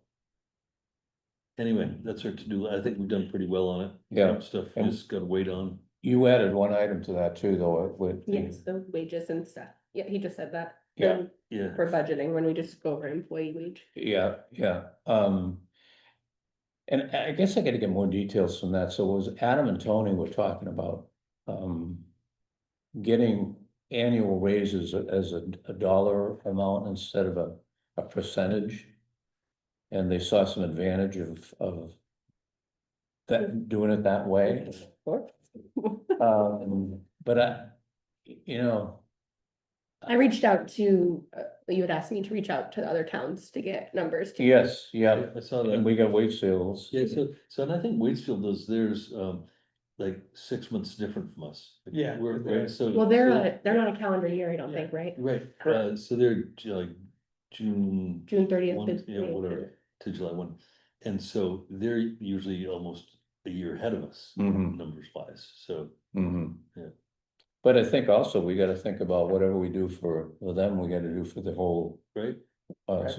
Anyway, that's our to-do, I think we've done pretty well on it. Yeah. Stuff we just gotta wait on. You added one item to that too, though, with. the- Yes, the wages and stuff. Yeah, he just said that. Yeah. Yeah, For budgeting, when we just go over employee wage. Yeah, yeah, and I guess I gotta get more details from that, so it was Adam and Tony were talking about, getting annual raises as a dollar amount instead of a percentage. And they saw some advantage of that, doing it that way. But you know, I reached out to, you had asked me to reach out to other towns to get numbers. too. yes, yeah, I saw and that. we got wage sales. Yeah, so, and I think Waitsfield does theirs, like 6 months different from us. Yeah. We're, right, so. Well, they're not a calendar year, I don't think, right? Right, so they're like June June 30th. one, whatever, to July 1. And so they're usually almost a year ahead of us, Mhm. numbers wise, so. Mhm. Yeah. But I think also we gotta think about whatever we do for them, we gotta do for the whole Right,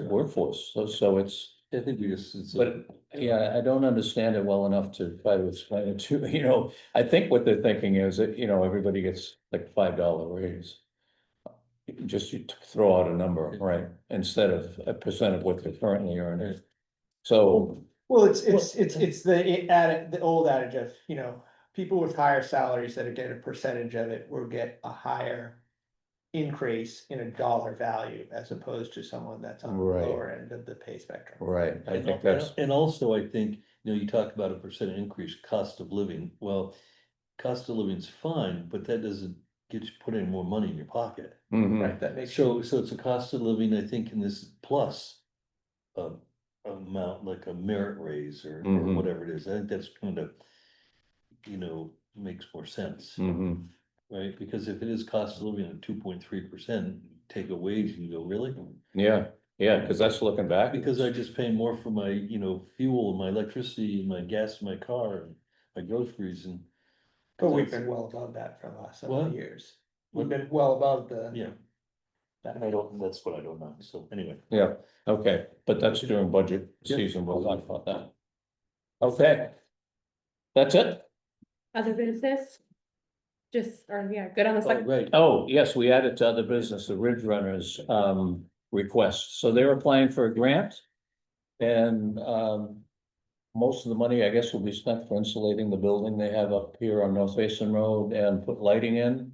workforce, so it's. I think we just, it's. But, yeah, I don't understand it well enough to try to explain it to, I think what they're thinking is that, everybody gets like $5 raise. Just you throw out a number, right, instead of a percent of what they're currently earning. So, Well, it's the old adage of, people with higher salaries that get a percentage of it will get a higher increase in a dollar value as opposed to someone that's on the Right. lower end of the pay spectrum. right, I And think that's, and also, I think, you talk about a percent increase, cost of living, well, cost of living's fine, but that doesn't get you, put any more money in your pocket. mhm, Right, that makes. So it's a cost of living, I think, in this plus. Amount, like a merit raise or Mhm. whatever it is, I think that's kind of. Makes more sense, mhm, right, because if it is cost of living at 2.3%, take a wage and you go, really? yeah, cause that's looking back. Because I just pay more for my, fuel and my electricity and my gas in my car and my groceries and. But we've been well above that for the last several What? years. We've been well above the. Yeah. That's what I don't know, so anyway. Yeah, okay, but that's during budget Yeah. season, we'll talk about that. Okay. That's it? Other business? Just, or yeah, good on the Oh, second. right, Oh, yes, we added to other business, the Ridge Runners, request, so they're applying for a grant. And, most of the money, I guess, will be spent for insulating the building they have up here on North Basin Road and put lighting in.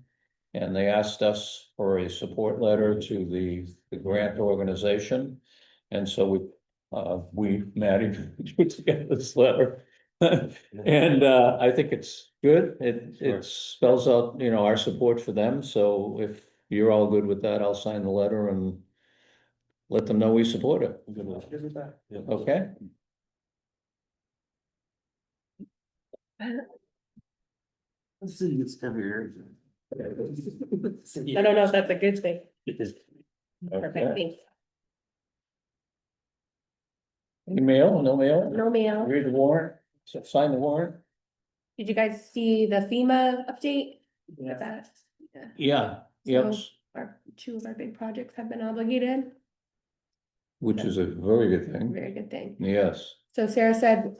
And they asked us for a support letter to the grant organization. And so Maddie, put together this letter. And, I think it's good. It Sure. spells out, our support for them. So if you're all good with that, I'll sign the letter and let them know we support it. I'm gonna- Good with that. yeah. Okay? This city gets heavier. I don't know if that's a good thing. Perfect, Okay. thanks. Any mail? No mail? No mail. Read the warrant, sign the warrant? Did you guys see the FEMA update? Yeah. That, yeah, Yeah, yep, So- two of our big projects have been obligated, which is a very good thing. very good thing. Yes, So Sarah said,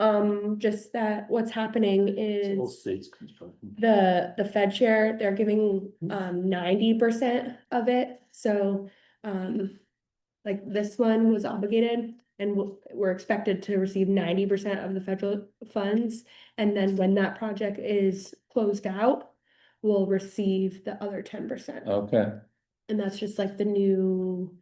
just that what's happening It's all is states construction. the Fed share, they're giving 90% of it, so like this one was obligated and we're expected to receive 90% of the federal funds. And then when that project is closed out, we'll receive the other 10%. okay. And that's just like the new,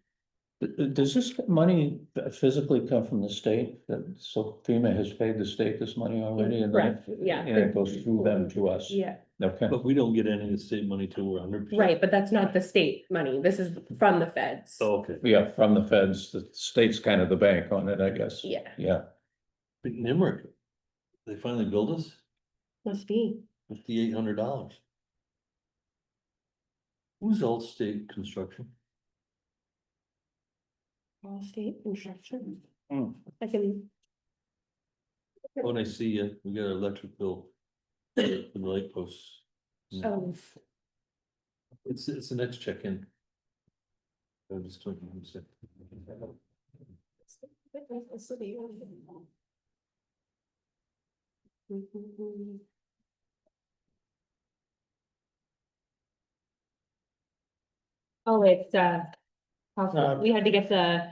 Does this money physically come from the state? So FEMA has paid the state this money already and then correct, yeah. and it goes through them to us? Yeah, Okay, But we don't get any of the state money till we're 100%. right, but that's not the state money, this is from the feds. Oh, okay. yeah, from the feds, the state's kind of the bank on it, I guess. Yeah, Yeah, Big Nimerick, they finally billed us must be. $5,800. Who's all state construction? All state construction. Hmm. I can, When I see you, we got an electric bill for the light posts. oh, It's the next check-in. I'm just talking. I'm saying. oh, it's, we had to get the,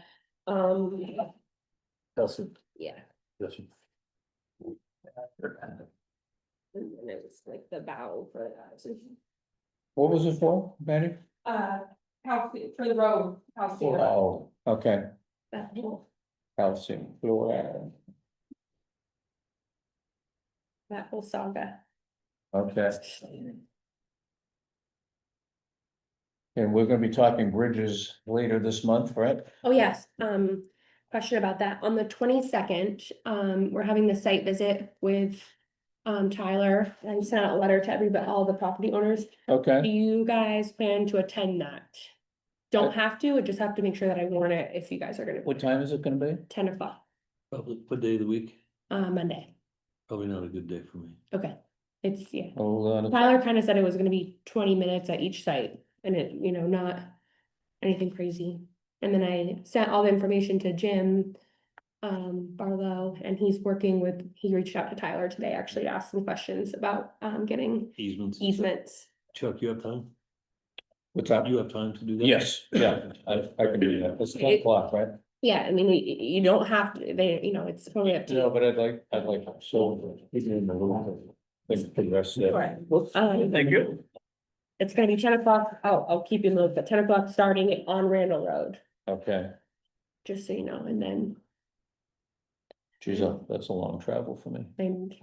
Nelson, yeah, Nelson. and then it was like the bow for that. what was it for, Betty? House, for the road, house. Oh, okay, That whole, calcium fluoride, that whole saga. okay. And we're gonna be talking bridges later this month, right? Oh, yes, question about that. On the 22nd, we're having the site visit with Tyler. I sent out a letter to everybody, all the property owners. Do Okay, you guys plan to attend that? Don't have to, I just have to make sure that I warn it if you guys are gonna, what time is it gonna be? 10 o'clock, Probably, what day of the week? Monday. Probably not a good day for me. Okay, it's, yeah. Hold on, Tyler kind of said it was gonna be 20 minutes at each site and it, not anything crazy. And then I sent all the information to Jim Barlow, and he's working with, he reached out to Tyler today, actually to ask some questions about getting Easements. easements. Chuck, you have time? what's up? You have time to do that? Yes, yeah, I can do that, it's 10 o'clock, right? Yeah, I mean, you don't have to, it's totally up to No, you. but I'd like, so. Keep me in the loop. Thank you for the rest of it. Right. Thank you. It's gonna be 10 o'clock, I'll keep you in the loop, at 10 o'clock starting on Randall Road, Okay, just so you know, and then, geez, that's a long travel for me. and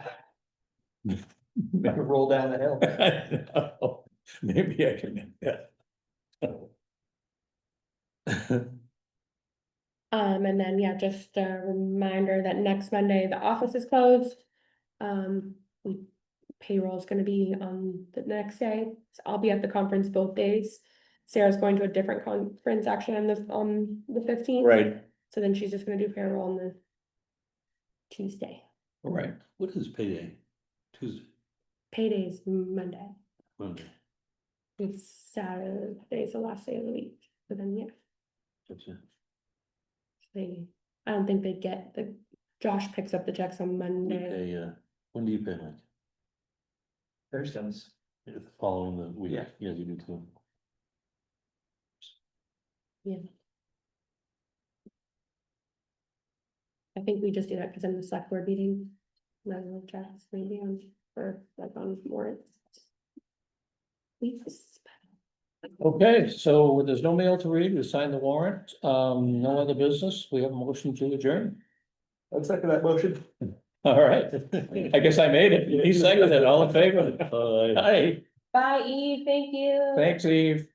Maybe Roll down the hill. Maybe I can, yeah. and then, yeah, just a reminder that next Monday, the office is closed. Payroll is gonna be on the next day, so I'll be at the conference both days. Sarah's going to a different conference actually on the 15th. Right, So then she's just gonna do payroll on the Tuesday. right. What is payday? Tuesday, Payday's Monday, Monday. it's Saturday's the last day of the week, so then, yeah, Gotcha. I don't think they get Josh picks up the checks on We Monday. pay, when do you pay, Mike? Thursdays. Yeah, the following the week. Yeah. Yeah, you do too. I think we just do that because I'm the select board meeting. Rather than checks maybe on, or like on warrants. Weeks. Okay, so there's no mail to read, we signed the warrant, no other business, we have a motion to adjourn. I'd second that motion. All right, I guess I made it, he seconded it, all in favor? Aye, Bye, Eve, thank you. thanks, Eve.